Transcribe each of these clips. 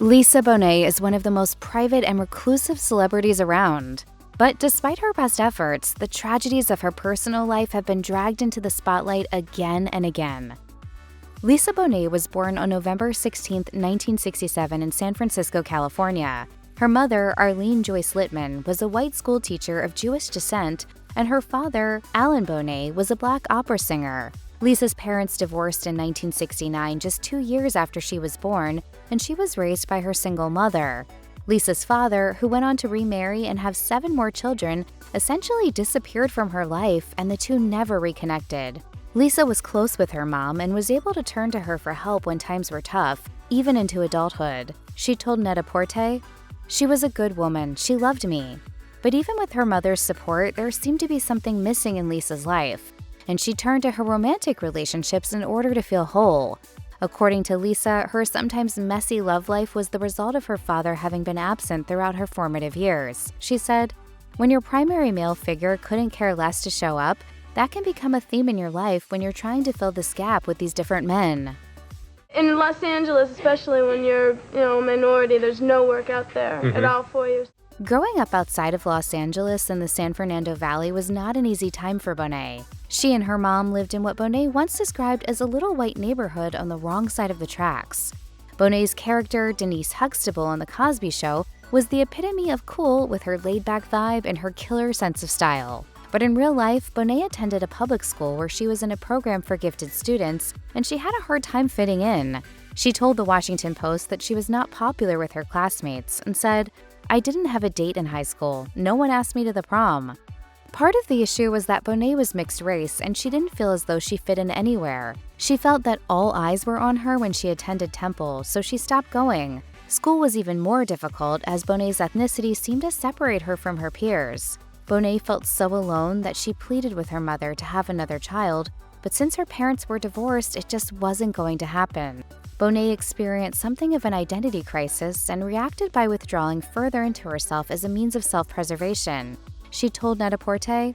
Lisa Bonet is one of the most private and reclusive celebrities around. But despite her best efforts, the tragedies of her personal life have been dragged into the spotlight again and again. Lisa Bonet was born on November 16, 1967 in San Francisco, California. Her mother, Arlene Joyce Littman, was a white school teacher of Jewish descent, and her father, Alan Bonet, was a black opera singer. Lisa's parents divorced in 1969, just 2 years after she was born, and she was raised by her single mother. Lisa's father, who went on to remarry and have 7 more children, essentially disappeared from her life, and the two never reconnected. Lisa was close with her mom and was able to turn to her for help when times were tough, even into adulthood. She told Net-a-Porter, "She was a good woman, she loved me." But even with her mother's support, there seemed to be something missing in Lisa's life, and she turned to her romantic relationships in order to feel whole. According to Lisa, her sometimes messy love life was the result of her father having been absent throughout her formative years. She said, "When your primary male figure couldn't care less to show up, that can become a theme in your life when you're trying to fill this gap with these different men." In Los Angeles, especially when you're, a minority, there's no work out there at all for you. Growing up outside of Los Angeles in the San Fernando Valley was not an easy time for Bonet. She and her mom lived in what Bonet once described as a little white neighborhood on the wrong side of the tracks. Bonet's character, Denise Huxtable on The Cosby Show, was the epitome of cool with her laid-back vibe and her killer sense of style. But in real life, Bonet attended a public school where she was in a program for gifted students, and she had a hard time fitting in. She told the Washington Post that she was not popular with her classmates and said, "I didn't have a date in high school. No one asked me to the prom." Part of the issue was that Bonet was mixed race and she didn't feel as though she fit in anywhere. She felt that all eyes were on her when she attended Temple, so she stopped going. School was even more difficult as Bonet's ethnicity seemed to separate her from her peers. Bonet felt so alone that she pleaded with her mother to have another child, but since her parents were divorced, it just wasn't going to happen. Bonet experienced something of an identity crisis and reacted by withdrawing further into herself as a means of self-preservation. She told Net-a-Porter,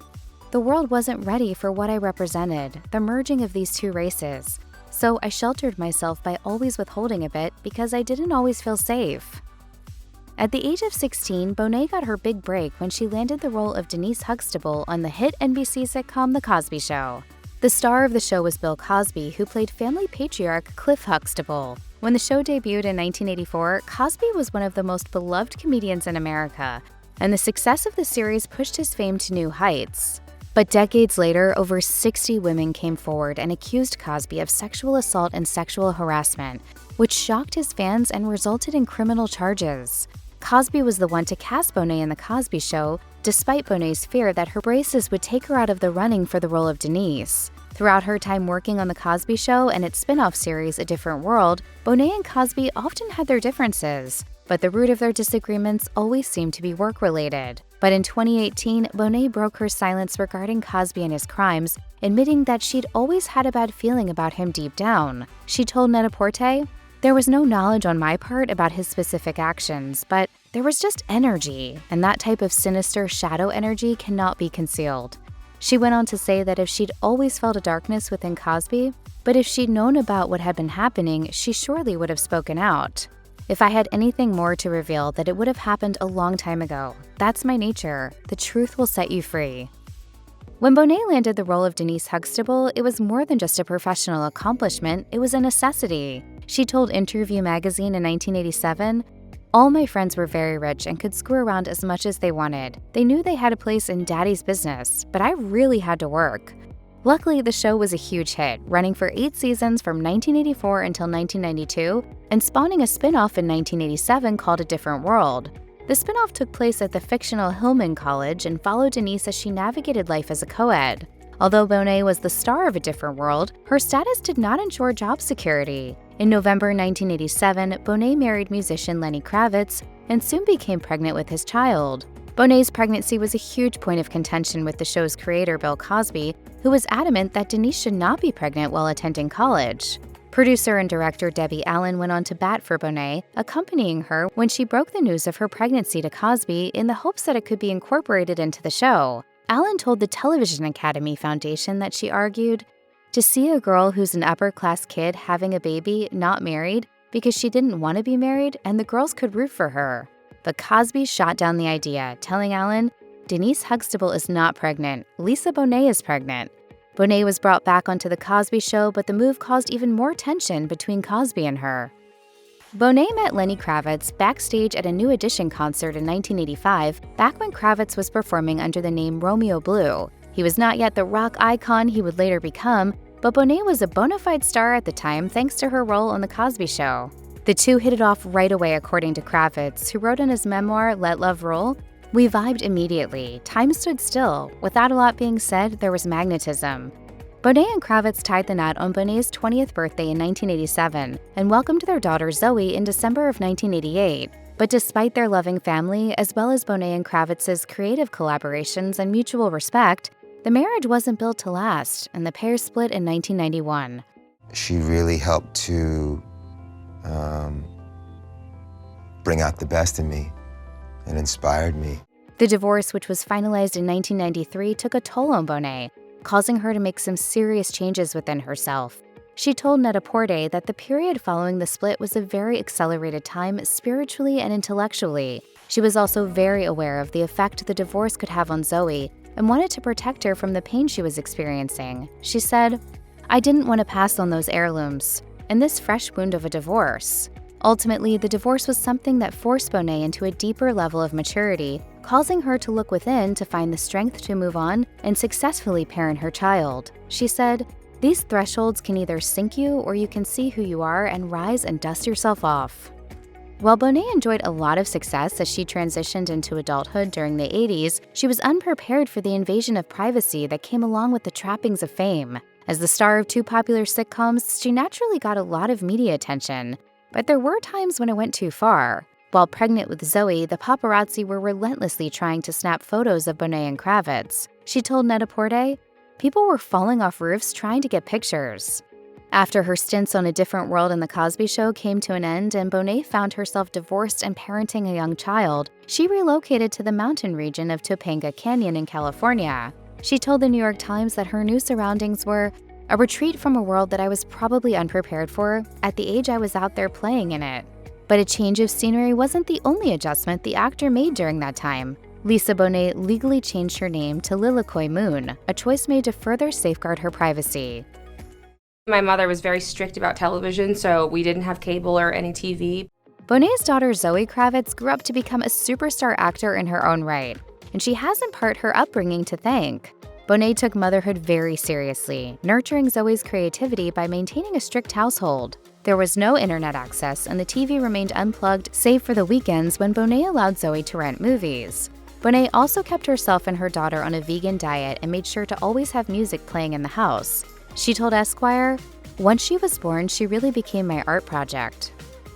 "The world wasn't ready for what I represented, the merging of these two races. So I sheltered myself by always withholding a bit because I didn't always feel safe." At the age of 16, Bonet got her big break when she landed the role of Denise Huxtable on the hit NBC sitcom The Cosby Show. The star of the show was Bill Cosby, who played family patriarch Cliff Huxtable. When the show debuted in 1984, Cosby was one of the most beloved comedians in America, and the success of the series pushed his fame to new heights. But decades later, over 60 women came forward and accused Cosby of sexual assault and sexual harassment, which shocked his fans and resulted in criminal charges. Cosby was the one to cast Bonet in The Cosby Show, despite Bonet's fear that her braces would take her out of the running for the role of Denise. Throughout her time working on The Cosby Show and its spin-off series A Different World, Bonet and Cosby often had their differences, but the root of their disagreements always seemed to be work-related. But in 2018, Bonet broke her silence regarding Cosby and his crimes, admitting that she'd always had a bad feeling about him deep down. She told Net-a-Porter, "There was no knowledge on my part about his specific actions, but there was just energy, and that type of sinister shadow energy cannot be concealed." She went on to say that if she'd always felt a darkness within Cosby, but if she'd known about what had been happening, she surely would have spoken out. "If I had anything more to reveal, that it would have happened a long time ago. That's my nature. The truth will set you free." When Bonet landed the role of Denise Huxtable, it was more than just a professional accomplishment, it was a necessity. She told Interview magazine in 1987, "All my friends were very rich and could screw around as much as they wanted. They knew they had a place in daddy's business, but I really had to work." Luckily, the show was a huge hit, running for 8 seasons from 1984 until 1992, and spawning a spin-off in 1987 called A Different World. The spin-off took place at the fictional Hillman College and followed Denise as she navigated life as a co-ed. Although Bonet was the star of A Different World, her status did not ensure job security. In November 1987, Bonet married musician Lenny Kravitz and soon became pregnant with his child. Bonet's pregnancy was a huge point of contention with the show's creator, Bill Cosby, who was adamant that Denise should not be pregnant while attending college. Producer and director Debbie Allen went on to bat for Bonet, accompanying her when she broke the news of her pregnancy to Cosby in the hopes that it could be incorporated into the show. Allen told the Television Academy Foundation that she argued, "To see a girl who's an upper-class kid having a baby, not married, because she didn't want to be married and the girls could root for her. But Cosby shot down the idea, telling Allen, "Denise Huxtable is not pregnant. Lisa Bonet is pregnant." Bonet was brought back onto The Cosby Show, but the move caused even more tension between Cosby and her. Bonet met Lenny Kravitz backstage at a New Edition concert in 1985, back when Kravitz was performing under the name Romeo Blue. He was not yet the rock icon he would later become, but Bonet was a bona fide star at the time thanks to her role on The Cosby Show. The two hit it off right away, according to Kravitz, who wrote in his memoir, Let Love Roll, "We vibed immediately. Time stood still. Without a lot being said, there was magnetism." Bonet and Kravitz tied the knot on Bonet's 20th birthday in 1987 and welcomed their daughter Zoe in December of 1988. But despite their loving family, as well as Bonet and Kravitz's creative collaborations and mutual respect, the marriage wasn't built to last, and the pair split in 1991. She really helped to bring out the best in me and inspired me. The divorce, which was finalized in 1993, took a toll on Bonet, causing her to make some serious changes within herself. She told Net-a-Porter that the period following the split was a very accelerated time spiritually and intellectually. She was also very aware of the effect the divorce could have on Zoe and wanted to protect her from the pain she was experiencing. She said, "I didn't want to pass on those heirlooms and this fresh wound of a divorce." Ultimately, the divorce was something that forced Bonet into a deeper level of maturity, causing her to look within to find the strength to move on and successfully parent her child. She said, "These thresholds can either sink you or you can see who you are and rise and dust yourself off." While Bonet enjoyed a lot of success as she transitioned into adulthood during the 80s, she was unprepared for the invasion of privacy that came along with the trappings of fame. As the star of two popular sitcoms, she naturally got a lot of media attention. But there were times when it went too far. While pregnant with Zoe, the paparazzi were relentlessly trying to snap photos of Bonet and Kravitz. She told Net-a-Porter, "People were falling off roofs trying to get pictures." After her stints on A Different World and The Cosby Show came to an end and Bonet found herself divorced and parenting a young child, she relocated to the mountain region of Topanga Canyon in California. She told the New York Times that her new surroundings were a retreat from a world that I was probably unprepared for at the age I was out there playing in it. But a change of scenery wasn't the only adjustment the actor made during that time. Lisa Bonet legally changed her name to Lilikoi Moon, a choice made to further safeguard her privacy. My mother was very strict about television, so we didn't have cable or any TV. Bonet's daughter Zoe Kravitz grew up to become a superstar actor in her own right, and she has in part her upbringing to thank. Bonet took motherhood very seriously, nurturing Zoe's creativity by maintaining a strict household. There was no internet access, and the TV remained unplugged save for the weekends when Bonet allowed Zoe to rent movies. Bonet also kept herself and her daughter on a vegan diet and made sure to always have music playing in the house. She told Esquire, "Once she was born, she really became my art project."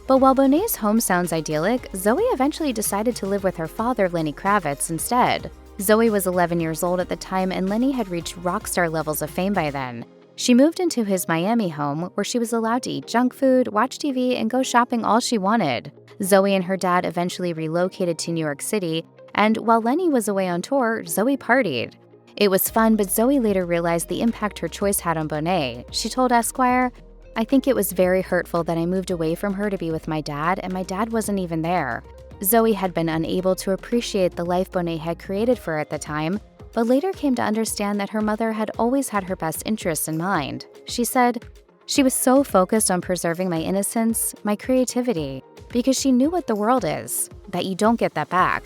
But while Bonet's home sounds idyllic, Zoe eventually decided to live with her father, Lenny Kravitz, instead. Zoe was 11 years old at the time, and Lenny had reached rock star levels of fame by then. She moved into his Miami home, where she was allowed to eat junk food, watch TV, and go shopping all she wanted. Zoe and her dad eventually relocated to New York City, and while Lenny was away on tour, Zoe partied. It was fun, but Zoe later realized the impact her choice had on Bonet. She told Esquire, "I think it was very hurtful that I moved away from her to be with my dad, and my dad wasn't even there." Zoe had been unable to appreciate the life Bonet had created for her at the time, but later came to understand that her mother had always had her best interests in mind. She said, "She was so focused on preserving my innocence, my creativity, because she knew what the world is, that you don't get that back."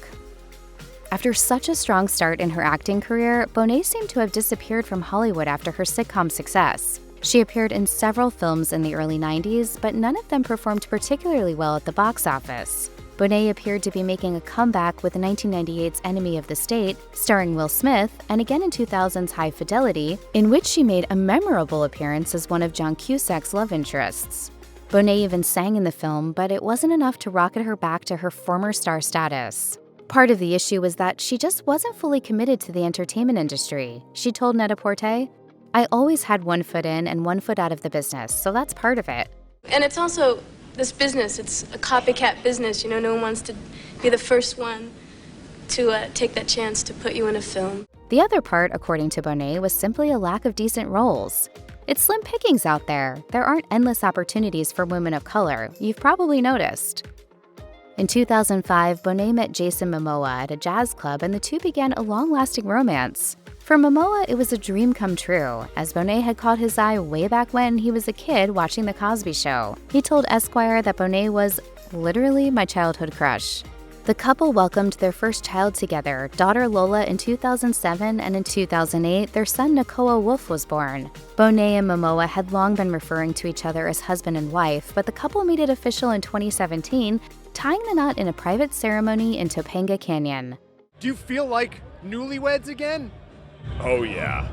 After such a strong start in her acting career, Bonet seemed to have disappeared from Hollywood after her sitcom success. She appeared in several films in the early 90s, but none of them performed particularly well at the box office. Bonet appeared to be making a comeback with 1998's Enemy of the State, starring Will Smith, and again in 2000's High Fidelity, in which she made a memorable appearance as one of John Cusack's love interests. Bonet even sang in the film, but it wasn't enough to rocket her back to her former star status. Part of the issue was that she just wasn't fully committed to the entertainment industry. She told Net-a-Porter, "I always had one foot in and one foot out of the business, so that's part of it." And it's also this business, it's a copycat business, you know, no one wants to be the first one to take that chance to put you in a film. The other part, according to Bonet, was simply a lack of decent roles. It's slim pickings out there. There aren't endless opportunities for women of color. You've probably noticed. In 2005, Bonet met Jason Momoa at a jazz club and the two began a long-lasting romance. For Momoa, it was a dream come true, as Bonet had caught his eye way back when he was a kid watching The Cosby Show. He told Esquire that Bonet was literally my childhood crush. The couple welcomed their first child together, daughter Lola, in 2007, and in 2008, their son Nakoa Wolf was born. Bonet and Momoa had long been referring to each other as husband and wife, but the couple made it official in 2017, tying the knot in a private ceremony in Topanga Canyon. Do you feel like newlyweds again? Oh yeah.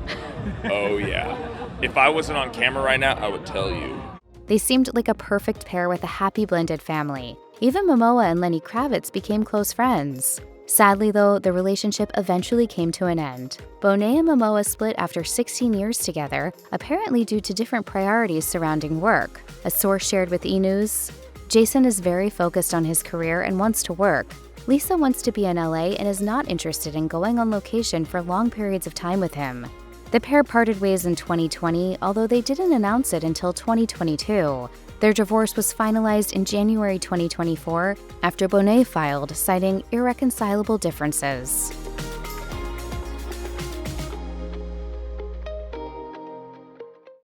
Oh yeah. If I wasn't on camera right now, I would tell you. They seemed like a perfect pair with a happy blended family. Even Momoa and Lenny Kravitz became close friends. Sadly though, the relationship eventually came to an end. Bonet and Momoa split after 16 years together, apparently due to different priorities surrounding work. A source shared with E! News, Jason is very focused on his career and wants to work. Lisa wants to be in LA and is not interested in going on location for long periods of time with him. The pair parted ways in 2020, although they didn't announce it until 2022. Their divorce was finalized in January 2024 after Bonet filed, citing irreconcilable differences.